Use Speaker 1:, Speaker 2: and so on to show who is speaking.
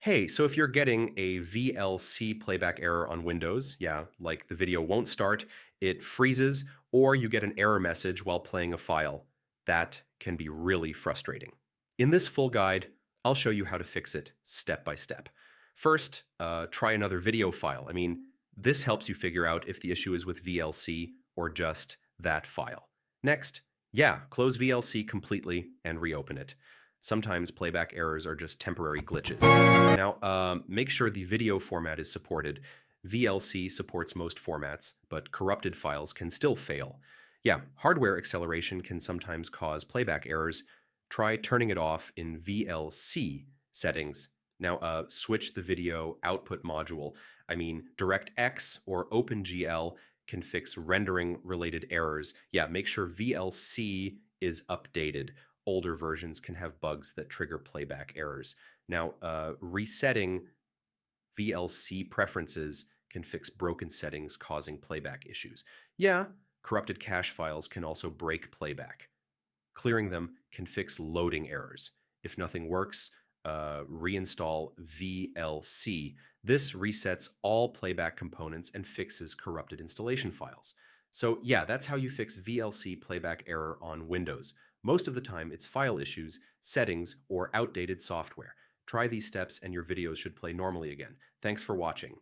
Speaker 1: Hey, so if you're getting a VLC playback error on Windows, yeah, like the video won't start, it freezes, or you get an error message while playing a file, that can be really frustrating. In this full guide, I'll show you how to fix it step by step. First, try another video file. This helps you figure out if the issue is with VLC or just that file. Next, yeah, close VLC completely and reopen it. Sometimes playback errors are just temporary glitches. Now, make sure the video format is supported. VLC supports most formats, but corrupted files can still fail. Yeah, hardware acceleration can sometimes cause playback errors. Try turning it off in VLC settings. Now, switch the video output module. DirectX or OpenGL can fix rendering-related errors. Yeah, make sure VLC is updated. Older versions can have bugs that trigger playback errors. Now, resetting VLC preferences can fix broken settings causing playback issues. Yeah, corrupted cache files can also break playback. Clearing them can fix loading errors. If nothing works, reinstall VLC. This resets all playback components and fixes corrupted installation files. So yeah, that's how you fix VLC playback error on Windows. Most of the time, it's file issues, settings, or outdated software. Try these steps and your videos should play normally again. Thanks for watching.